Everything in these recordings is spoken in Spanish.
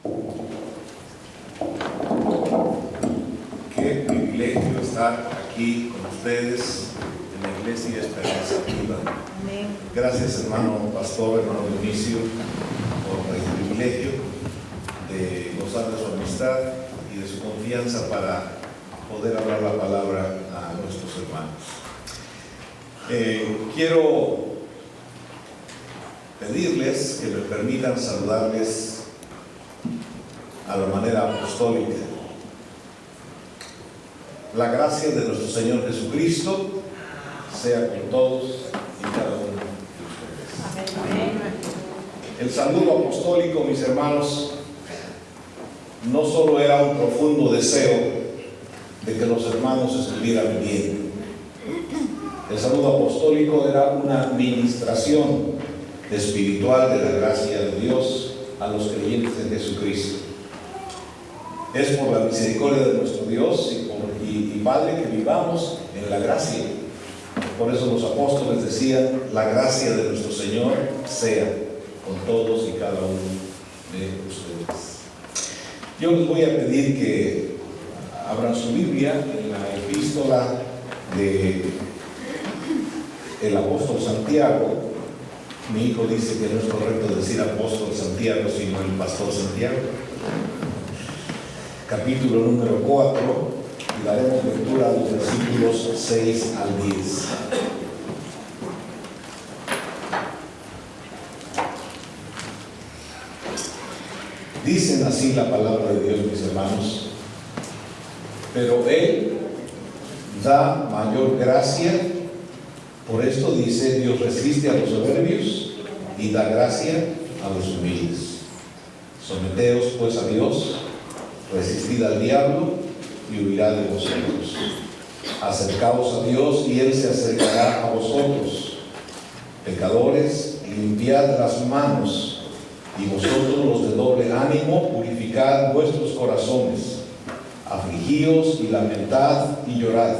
Qué privilegio estar aquí con ustedes en la Iglesia Esperanza Viva. Gracias, hermano pastor, hermano Dionisio, por el privilegio de gozar de su amistad y de su confianza para poder hablar la palabra a nuestros hermanos. Quiero pedirles que me permitan saludarles a la manera apostólica. La gracia de nuestro Señor Jesucristo sea con todos y cada uno de ustedes. Amén. El saludo apostólico, mis hermanos, no solo era un profundo deseo de que los hermanos estuvieran bien. El saludo apostólico era una administración espiritual de la gracia de Dios a los creyentes en Jesucristo. Es por la misericordia de nuestro Dios y Padre que vivamos en la gracia. Por eso los apóstoles decían: la gracia de nuestro Señor sea con todos y cada uno de ustedes. Yo les voy a pedir que abran su Biblia en la epístola del apóstol Santiago. Mi hijo dice que no es correcto decir apóstol Santiago, sino el pastor Santiago. Capítulo número 4, y daremos lectura a los versículos 6 al 10. Dicen así la palabra de Dios, mis hermanos: pero Él da mayor gracia. Por esto dice: Dios resiste a los soberbios y da gracia a los humildes. Someteos pues a Dios, resistid al diablo y huirá de vosotros. Acercaos a Dios y Él se acercará a vosotros. Pecadores, limpiad las manos, y vosotros los de doble ánimo, purificad vuestros corazones. Afligíos y lamentad y llorad.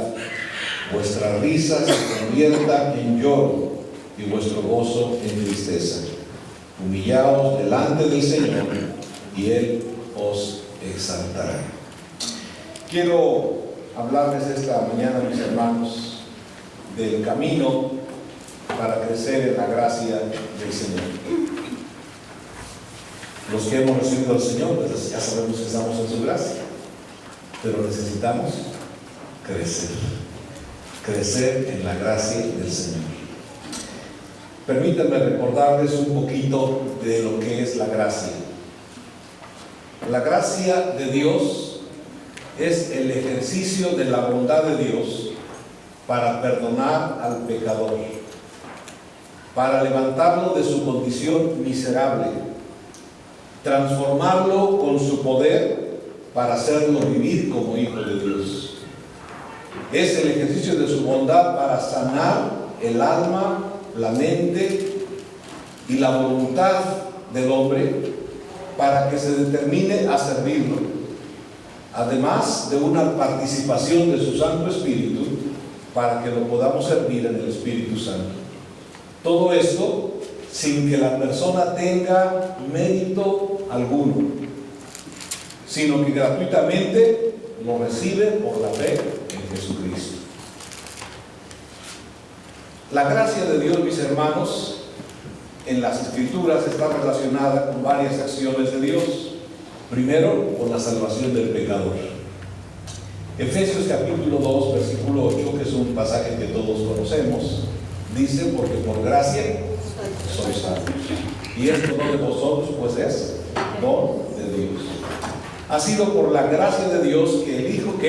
Vuestra risa se convierta en lloro y vuestro gozo en tristeza. Humillaos delante del Señor y Él os exaltará. Quiero hablarles esta mañana, mis hermanos, del camino para crecer en la gracia del Señor. Los que hemos recibido al Señor, pues ya sabemos que estamos en su gracia, pero necesitamos crecer en la gracia del Señor. Permítanme recordarles un poquito de lo que es la gracia. La gracia de Dios es el ejercicio de la bondad de Dios para perdonar al pecador, para levantarlo de su condición miserable, transformarlo con su poder para hacerlo vivir como hijo de Dios. Es el ejercicio de su bondad para sanar el alma, la mente y la voluntad del hombre para que se determine a servirlo, además de una participación de su Santo Espíritu para que lo podamos servir en el Espíritu Santo. Todo esto sin que la persona tenga mérito alguno, sino que gratuitamente lo recibe por la fe en Jesucristo. La gracia de Dios, mis hermanos, en las Escrituras está relacionada con varias acciones de Dios. Primero, con la salvación del pecador. Efesios capítulo 2, versículo 8, que es un pasaje que todos conocemos, dice: porque por gracia sois salvos. Y esto no de vosotros, pues es don de Dios. Ha sido por la gracia de Dios que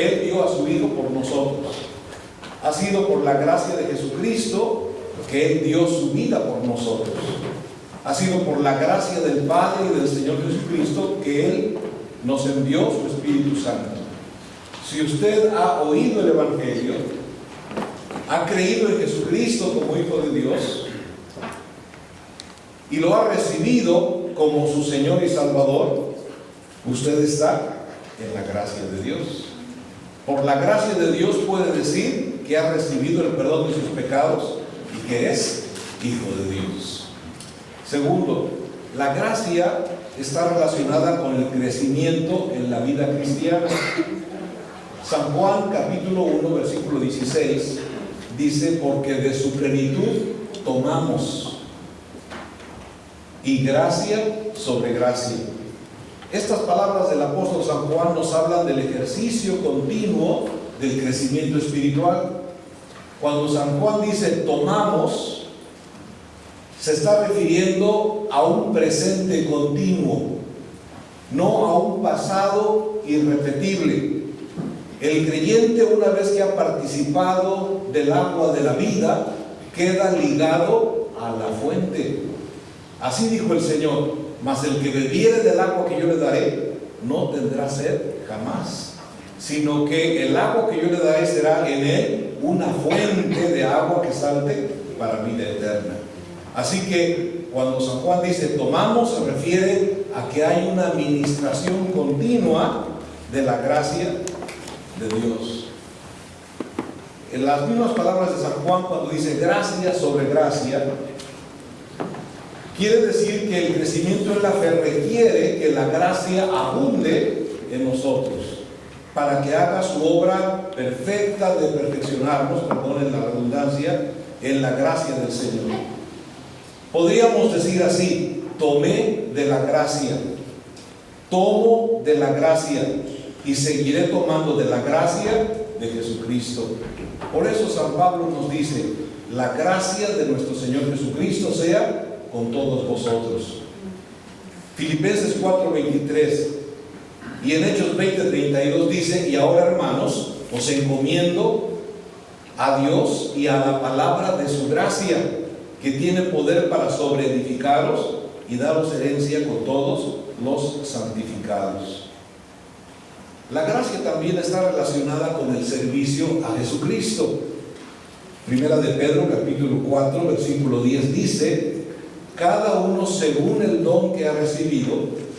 Él dio a su Hijo por nosotros. Ha sido por la gracia de Jesucristo que Él dio su vida por nosotros. Ha sido por la gracia del Padre y del Señor Jesucristo que Él nos envió su Espíritu Santo. Si usted ha oído el Evangelio, ha creído en Jesucristo como Hijo de Dios y lo ha recibido como su Señor y Salvador, usted está en la gracia de Dios. Por la gracia de Dios puede decir que ha recibido el perdón de sus pecados y que es hijo de Dios. Segundo, la gracia está relacionada con el crecimiento en la vida cristiana. San Juan capítulo 1 versículo 16 dice: porque de su plenitud tomamos, y gracia sobre gracia. Estas palabras del apóstol San Juan nos hablan del ejercicio continuo del crecimiento espiritual. Cuando San Juan dice tomamos, se está refiriendo a un presente continuo, no a un pasado irrepetible. El creyente, una vez que ha participado del agua de la vida, queda ligado a la fuente. Así dijo el Señor: mas el que bebiere del agua que yo le daré, no tendrá sed jamás, sino que el agua que yo le daré será en él una fuente de agua que salte para vida eterna. Así que cuando San Juan dice tomamos, se refiere a que hay una administración continua de la gracia de Dios. En las mismas palabras de San Juan, cuando dice gracia sobre gracia, quiere decir que el crecimiento en la fe requiere que la gracia abunde en nosotros para que haga su obra perfecta de perfeccionarnos, perdonen la redundancia, en la gracia del Señor. Podríamos decir así: tomé de la gracia, tomo de la gracia y seguiré tomando de la gracia de Jesucristo. Por eso San Pablo nos dice: la gracia de nuestro Señor Jesucristo sea con todos vosotros. Filipenses 4:23 y en Hechos 20:32 dice: y ahora, hermanos, os encomiendo a Dios y a la palabra de su gracia, que tiene poder para sobreedificaros y daros herencia con todos los santificados. La gracia también está relacionada con el servicio a Jesucristo. Primera de Pedro capítulo 4 versículo 10 dice: cada uno según el don que ha recibido,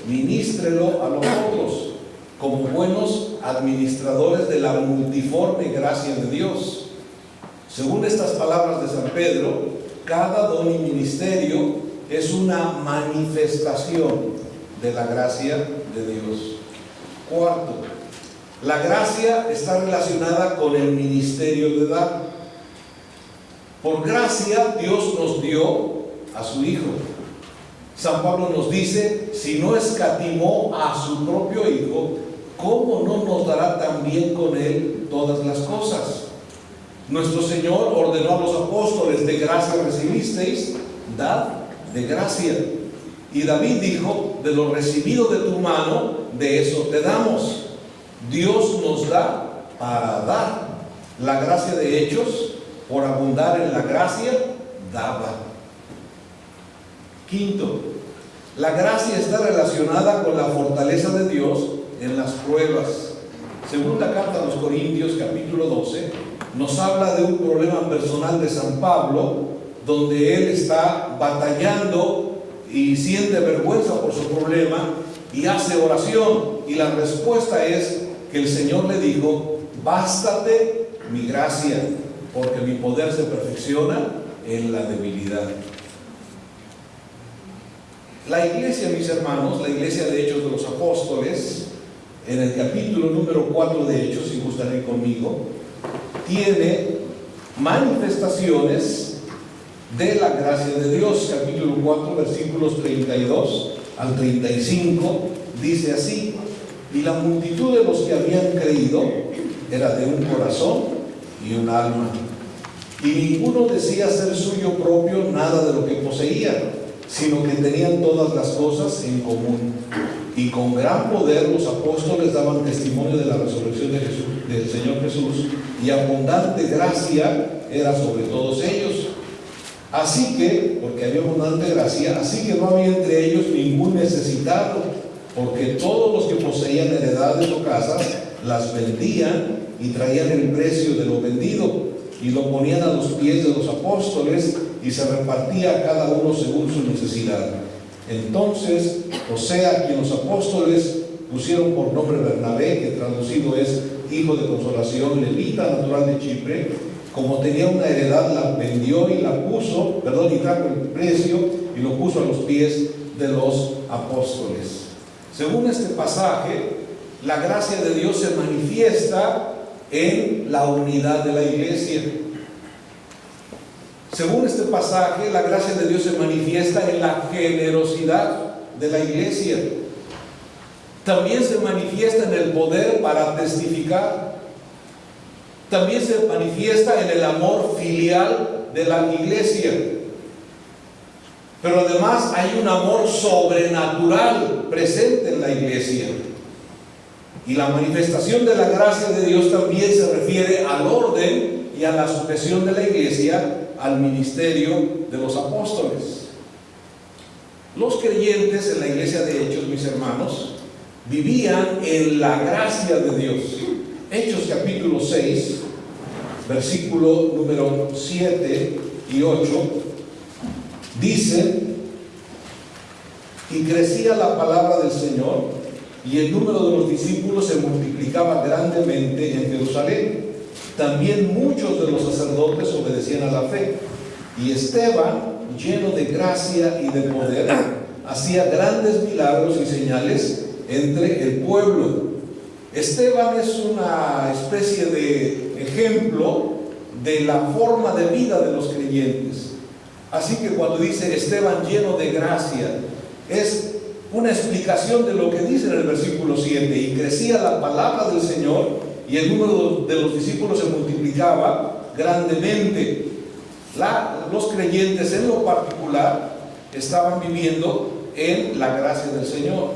ministrelo a los otros, como buenos administradores de la multiforme gracia de Dios. Según estas palabras de San Pedro, cada don y ministerio es una manifestación de la gracia de Dios. Cuarto, la gracia está relacionada con el ministerio de dar. Por gracia Dios nos dio a su Hijo. San Pablo nos dice: si no escatimó a su propio Hijo, ¿cómo no nos dará también con él todas las cosas? Nuestro Señor ordenó a los apóstoles: de gracia recibisteis, dad de gracia. Y David dijo: de lo recibido de tu mano, de eso te damos. Dios nos da para dar. La gracia de Hechos, por abundar en la gracia, daba. Quinto, la gracia está relacionada con la fortaleza de Dios en las pruebas. Segunda carta a los Corintios capítulo 12 nos habla de un problema personal de San Pablo, donde él está batallando y siente vergüenza por su problema y hace oración, y la respuesta es que el Señor le dijo: bástate mi gracia, porque mi poder se perfecciona en la debilidad. La iglesia, mis hermanos, la iglesia de Hechos de los Apóstoles, en el capítulo número 4 de Hechos, si gustaré conmigo, tiene manifestaciones de la gracia de Dios. Capítulo 4, versículos 32 al 35, dice así: y la multitud de los que habían creído era de un corazón y un alma, y ninguno decía ser suyo propio nada de lo que poseía, sino que tenían todas las cosas en común. Y con gran poder los apóstoles daban testimonio de la resurrección de Jesús, del Señor Jesús, y abundante gracia era sobre todos ellos. Así que, porque había abundante gracia, así que no había entre ellos ningún necesitado, porque todos los que poseían heredades o casas las vendían y traían el precio de lo vendido y lo ponían a los pies de los apóstoles, y se repartía a cada uno según su necesidad. Entonces José, a quien los apóstoles pusieron por nombre Bernabé, que traducido es hijo de consolación, levita natural de Chipre, como tenía una heredad, la vendió y la puso, y trajo el precio y lo puso a los pies de los apóstoles. Según este pasaje, la gracia de Dios se manifiesta en la unidad de la iglesia. Según este pasaje, la gracia de Dios se manifiesta en la generosidad de la iglesia. También se manifiesta en el poder para testificar. También se manifiesta en el amor filial de la iglesia. Pero además hay un amor sobrenatural presente en la iglesia. Y la manifestación de la gracia de Dios también se refiere al orden y a la sujeción de la iglesia al ministerio de los apóstoles. Los creyentes en la iglesia de Hechos, mis hermanos, vivían en la gracia de Dios. Hechos capítulo 6, versículo número 7 y 8, dice: y crecía la palabra del Señor, y el número de los discípulos se multiplicaba grandemente en Jerusalén. También muchos de los sacerdotes obedecían a la fe. Y Esteban, lleno de gracia y de poder, hacía grandes milagros y señales entre el pueblo. Esteban es una especie de ejemplo de la forma de vida de los creyentes. Así que cuando dice Esteban lleno de gracia, es una explicación de lo que dice en el versículo 7. Y crecía la palabra del Señor, y el número de los discípulos se multiplicaba grandemente. Los creyentes en lo particular estaban viviendo en la gracia del Señor.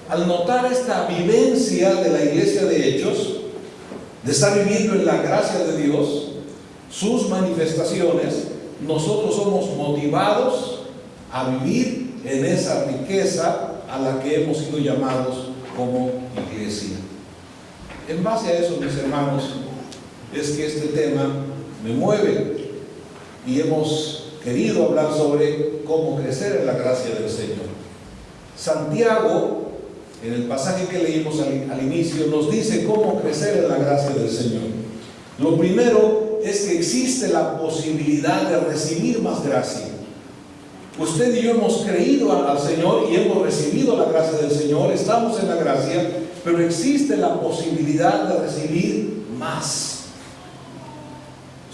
Al notar esta vivencia de la iglesia de Hechos, de estar viviendo en la gracia de Dios, sus manifestaciones, nosotros somos motivados a vivir en esa riqueza a la que hemos sido llamados como iglesia. En base a eso, mis hermanos, es que este tema me mueve y hemos querido hablar sobre cómo crecer en la gracia del Señor. Santiago, en el pasaje que leímos al inicio, nos dice cómo crecer en la gracia del Señor. Lo primero es que existe la posibilidad de recibir más gracia. Usted y yo hemos creído al Señor y hemos recibido la gracia del Señor, estamos en la gracia, pero existe la posibilidad de recibir más.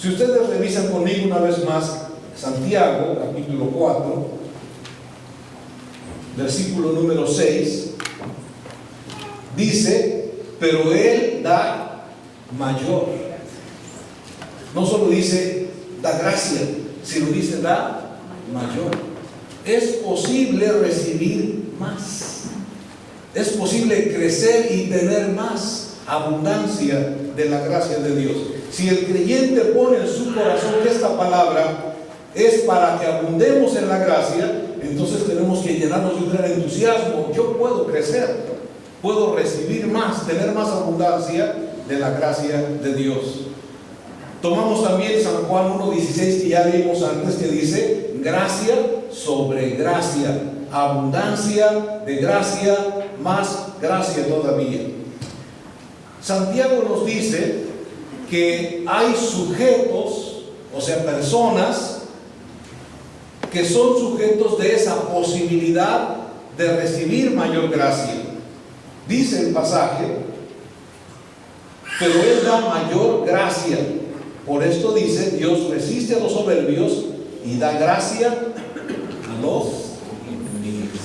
Si ustedes revisan conmigo una vez más Santiago, capítulo 4, versículo número 6, dice: pero Él da mayor. No solo dice da gracia, sino dice da mayor. Es posible recibir más. Es posible crecer y tener más abundancia de la gracia de Dios. Si el creyente pone en su corazón que esta palabra es para que abundemos en la gracia, entonces tenemos que llenarnos de un gran entusiasmo. Yo puedo crecer, puedo recibir más, tener más abundancia de la gracia de Dios. Tomamos también San Juan 1:16, que ya leímos antes, que dice gracia sobre gracia, abundancia de gracia, más gracia todavía. Santiago nos dice que hay sujetos, o sea, personas que son sujetos de esa posibilidad de recibir mayor gracia. Dice el pasaje: pero Él da mayor gracia. Por esto dice: Dios resiste a los soberbios y da gracia a los humildes.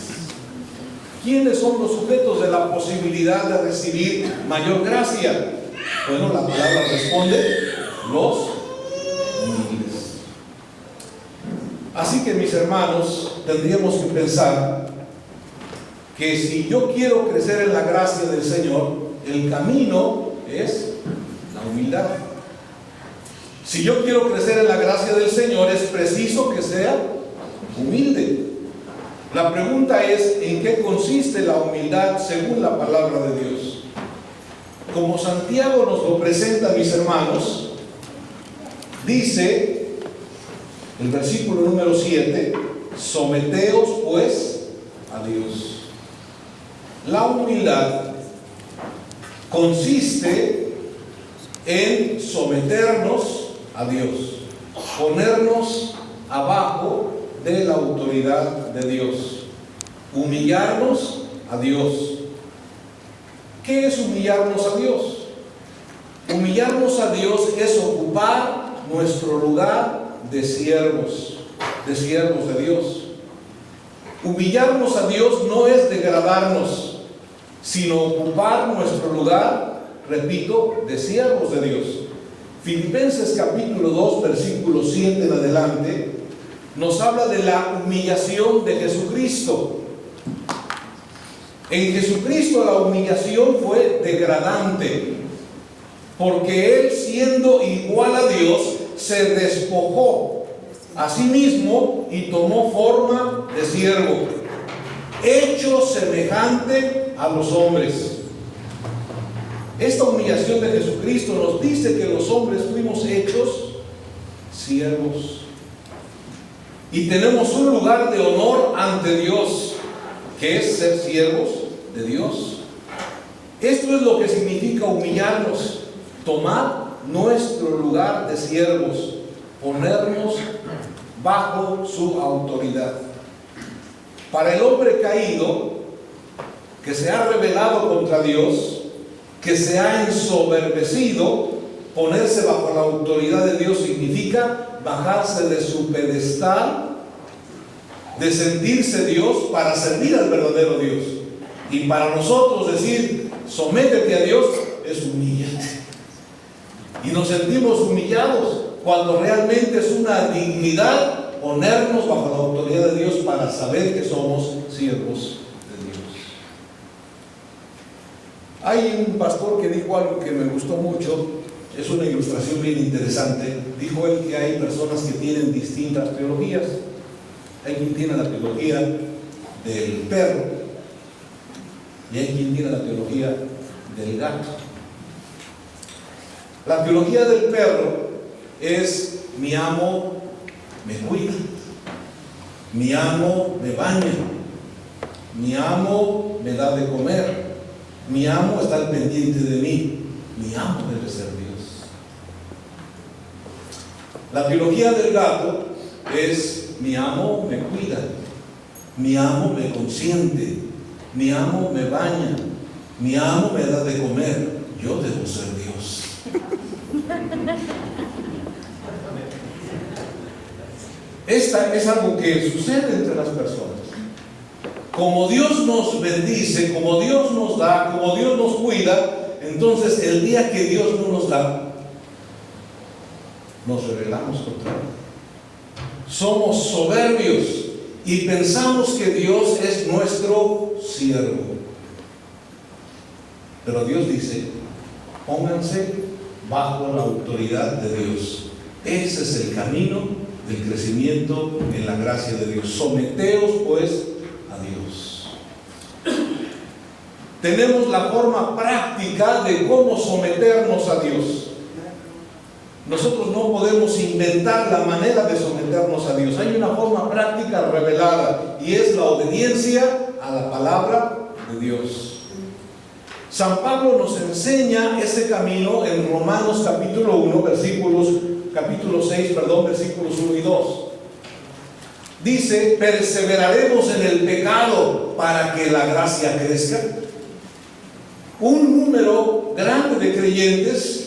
¿Quiénes son los sujetos de la posibilidad de recibir mayor gracia? Bueno, la palabra responde: los humildes. Así que, mis hermanos, tendríamos que pensar que si yo quiero crecer en la gracia del Señor, el camino es la humildad. Si yo quiero crecer en la gracia del Señor, es preciso que sea humilde. La pregunta es: ¿en qué consiste la humildad según la palabra de Dios? Como Santiago nos lo presenta, mis hermanos, dice el versículo número 7: someteos pues a Dios. La humildad consiste en someternos a Dios, ponernos abajo de la autoridad de Dios. humillarnos a Dios. ¿Qué es humillarnos a Dios? Humillarnos a Dios es ocupar nuestro lugar de siervos de Dios. Humillarnos a Dios no es degradarnos, sino ocupar nuestro lugar, repito, de siervos de Dios. Filipenses capítulo 2, versículo 7 en adelante, nos habla de la humillación de Jesucristo. En Jesucristo la humillación fue degradante, porque Él, siendo igual a Dios, se despojó a sí mismo y tomó forma de siervo, hecho semejante a los hombres. Esta humillación de Jesucristo nos dice que los hombres fuimos hechos siervos y tenemos un lugar de honor ante Dios, que es ser siervos de Dios. Esto es lo que significa humillarnos, tomar nuestro lugar de siervos, ponernos bajo su autoridad. Para el hombre caído, que se ha rebelado contra Dios, que se ha ensoberbecido, ponerse bajo la autoridad de Dios significa bajarse de su pedestal, de sentirse Dios para servir al verdadero Dios. Y para nosotros decir, sométete a Dios, es humillante. Y nos sentimos humillados cuando realmente es una dignidad ponernos bajo la autoridad de Dios para saber que somos siervos de Dios. Hay un pastor que dijo algo que me gustó mucho, es una ilustración bien interesante. Dijo él que hay personas que tienen distintas teologías. Hay quien tiene la teología del perro y hay quien tiene la teología del gato. La teología del perro es: mi amo me cuida, mi amo me baña, mi amo me da de comer, mi amo está al pendiente de mí, mi amo debe ser Dios. La teología del gato es: mi amo me cuida, mi amo me consiente, mi amo me baña, mi amo me da de comer, yo debo ser Dios. Esta es algo que sucede entre las personas. Como Dios nos bendice, como Dios nos da, como Dios nos cuida, entonces el día que Dios no nos da, nos rebelamos contra Él. Somos soberbios y pensamos que Dios es nuestro siervo. Pero Dios dice: pónganse bajo la autoridad de Dios. Ese es el camino del crecimiento en la gracia de Dios. Someteos pues a Dios. Tenemos la forma práctica de cómo someternos a Dios. Nosotros no podemos inventar la manera de someternos a Dios. Hay una forma práctica revelada y es la obediencia a la palabra de Dios. San Pablo nos enseña ese camino en Romanos capítulo 1, versículos 1 y 2. Dice: perseveraremos en el pecado para que la gracia crezca. Un número grande de creyentes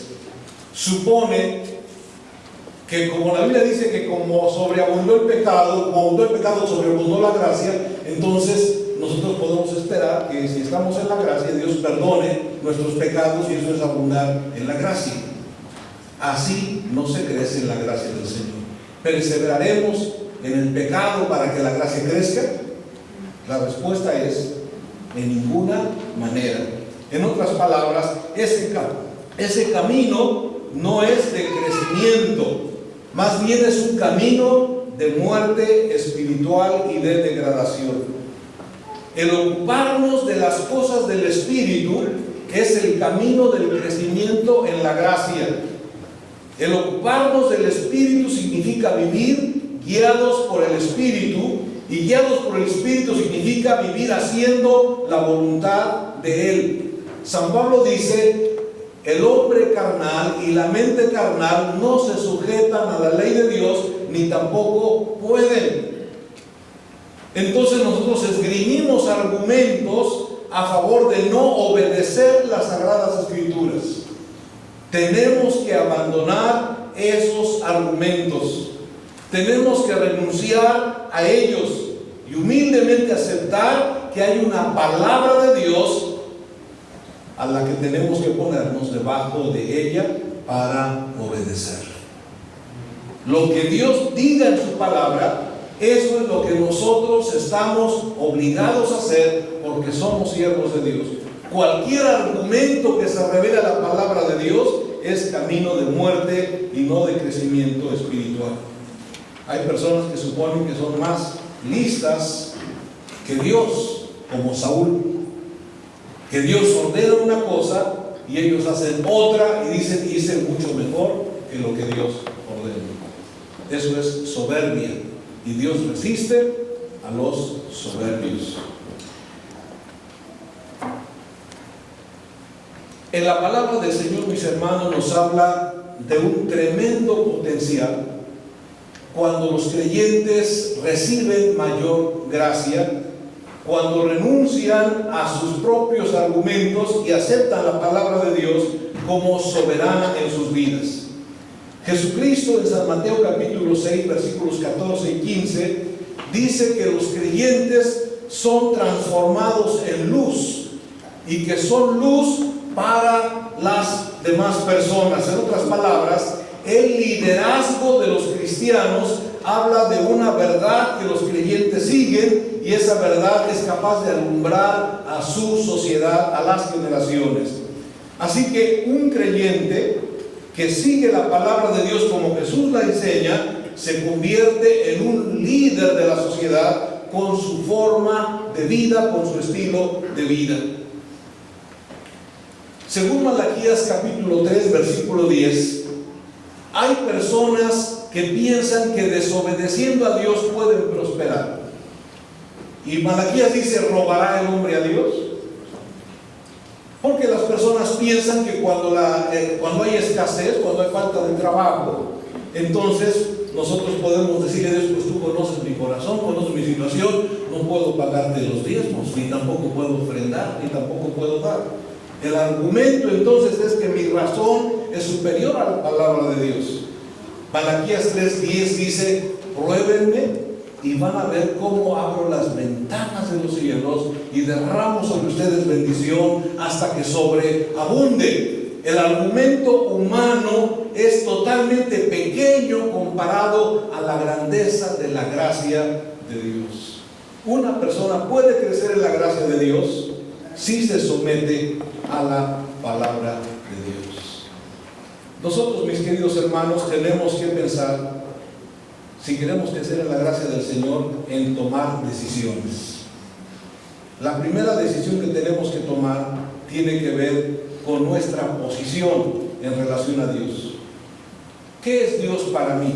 supone que, como la Biblia dice que como sobreabundó el pecado, como abundó el pecado, sobreabundó la gracia, entonces nosotros podemos esperar que si estamos en la gracia, Dios perdone nuestros pecados, y eso es abundar en la gracia. Así no se crece en la gracia del Señor. ¿Perseveraremos en el pecado para que la gracia crezca? La respuesta es: en ninguna manera. En otras palabras, ese camino no es de crecimiento, más bien es un camino de muerte espiritual y de degradación. El ocuparnos de las cosas del Espíritu es el camino del crecimiento en la gracia. El ocuparnos del Espíritu significa vivir guiados por el Espíritu, y guiados por el Espíritu significa vivir haciendo la voluntad de Él. San Pablo dice: el hombre carnal y la mente carnal no se sujetan a la ley de Dios, ni tampoco pueden. Entonces nosotros esgrimimos argumentos a favor de no obedecer las Sagradas Escrituras. Tenemos que abandonar esos argumentos. Tenemos que renunciar a ellos y humildemente aceptar que hay una palabra de Dios a la que tenemos que ponernos debajo de ella para obedecer. Lo que Dios diga en su palabra, eso es lo que nosotros estamos obligados a hacer porque somos siervos de Dios. Cualquier argumento que se revele a la palabra de Dios es camino de muerte y no de crecimiento espiritual. Hay personas que suponen que son más listas que Dios, como Saúl, que Dios ordena una cosa y ellos hacen otra y dicen hice mucho mejor que lo que Dios ordena. Eso es soberbia y Dios resiste a los soberbios. En la palabra del Señor, mis hermanos, nos habla de un tremendo potencial cuando los creyentes reciben mayor gracia, cuando renuncian a sus propios argumentos y aceptan la palabra de Dios como soberana en sus vidas. Jesucristo en San Mateo capítulo 6 versículos 14 y 15 dice que los creyentes son transformados en luz y que son luz para las demás personas. En otras palabras, el liderazgo de los cristianos habla de una verdad que los creyentes siguen y esa verdad es capaz de alumbrar a su sociedad, a las generaciones. Así que un creyente que sigue la palabra de Dios como Jesús la enseña, se convierte en un líder de la sociedad con su forma de vida, con su estilo de vida. Según Malaquías capítulo 3 versículo 10, hay personas que piensan que desobedeciendo a Dios pueden prosperar. Y Malaquías dice, ¿robará el hombre a Dios? Porque las personas piensan que cuando hay escasez, cuando hay falta de trabajo, entonces nosotros podemos decirle a Dios, pues tú conoces mi corazón, conoces mi situación, no puedo pagarte los diezmos, ni tampoco puedo ofrendar, ni tampoco puedo dar. El argumento entonces es que mi razón es superior a la palabra de Dios. Malaquías 3:10 dice, pruébenme y van a ver cómo abro las ventanas de los cielos y derramo sobre ustedes bendición hasta que sobreabunde. El argumento humano es totalmente pequeño comparado a la grandeza de la gracia de Dios. Una persona puede crecer en la gracia de Dios si se somete a la palabra de Dios. Nosotros, mis queridos hermanos, tenemos que pensar, si queremos crecer en la gracia del Señor, en tomar decisiones. La primera decisión que tenemos que tomar tiene que ver con nuestra posición en relación a Dios. ¿Qué es Dios para mí?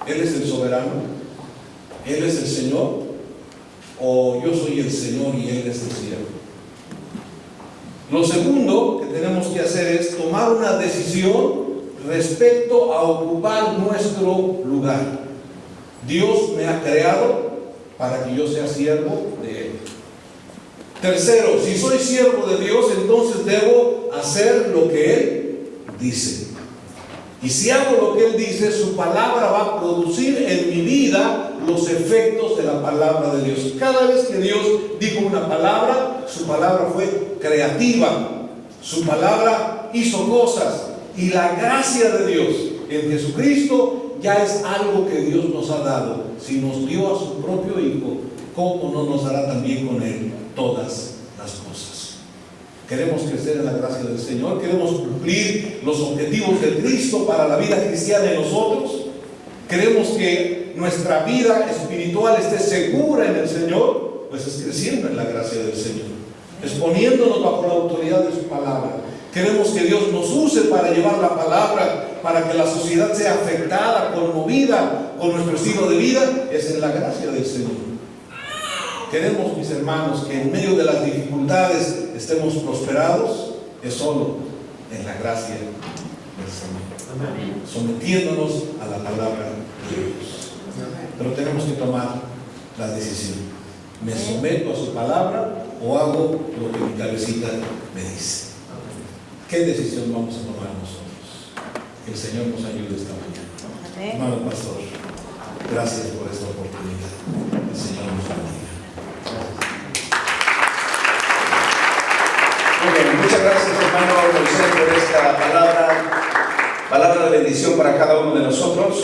¿Él es el soberano? ¿Él es el Señor? ¿O yo soy el Señor y Él es el siervo? Lo segundo que tenemos que hacer es tomar una decisión respecto a ocupar nuestro lugar. Dios me ha creado para que yo sea siervo de Él. Tercero, si soy siervo de Dios, entonces debo hacer lo que Él dice. Y si hago lo que Él dice, su palabra va a producir en mi vida los efectos de la palabra de Dios. Cada vez que Dios dijo una palabra, su palabra fue creativa. Su palabra hizo cosas. Y la gracia de Dios en Jesucristo ya es algo que Dios nos ha dado. Si nos dio a su propio Hijo, ¿cómo no nos dará también con Él todas las cosas? Queremos crecer en la gracia del Señor, queremos cumplir los objetivos de Cristo para la vida cristiana en nosotros, queremos que nuestra vida espiritual esté segura en el Señor, pues es creciendo en la gracia del Señor, exponiéndonos bajo la autoridad de su palabra. Queremos que Dios nos use para llevar la palabra, para que la sociedad sea afectada, conmovida con nuestro estilo de vida, es en la gracia del Señor. Queremos, mis hermanos, que en medio de las dificultades estemos prosperados, es solo en la gracia del Señor, sometiéndonos a la palabra de Dios. Pero tenemos que tomar la decisión. ¿Me someto a su palabra o hago lo que mi cabecita me dice? ¿Qué decisión vamos a tomar nosotros? Que el Señor nos ayude esta mañana. Hermano pastor, gracias por esta oportunidad. El Señor nos bendiga. Muy bien, muchas gracias hermano Moisés por esta palabra de bendición para cada uno de nosotros,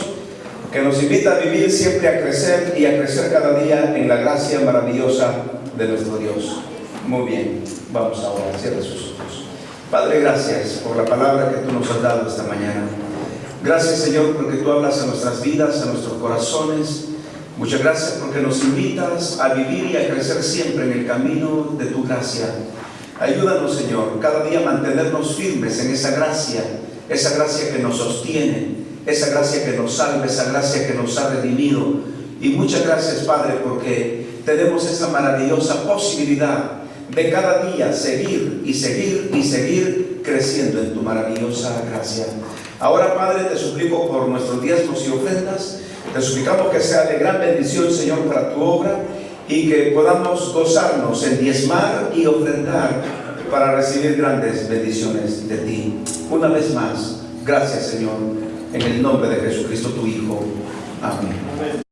que nos invita a vivir siempre a crecer y a crecer cada día en la gracia maravillosa de nuestro Dios. Muy bien, vamos ahora, cierre sus ojos. Padre, gracias por la palabra que tú nos has dado esta mañana. Gracias, Señor, porque tú hablas a nuestras vidas, a nuestros corazones. Muchas gracias porque nos invitas a vivir y a crecer siempre en el camino de tu gracia. Ayúdanos, Señor, cada día a mantenernos firmes en esa gracia que nos sostiene, esa gracia que nos salva, esa gracia que nos ha redimido. Y muchas gracias, Padre, porque tenemos esa maravillosa posibilidad de cada día seguir y seguir y seguir creciendo en tu maravillosa gracia. Ahora, Padre, te suplico por nuestros diezmos y ofrendas, te suplicamos que sea de gran bendición, Señor, para tu obra, y que podamos gozarnos en diezmar y ofrendar para recibir grandes bendiciones de ti. Una vez más, gracias, Señor, en el nombre de Jesucristo, tu Hijo. Amén.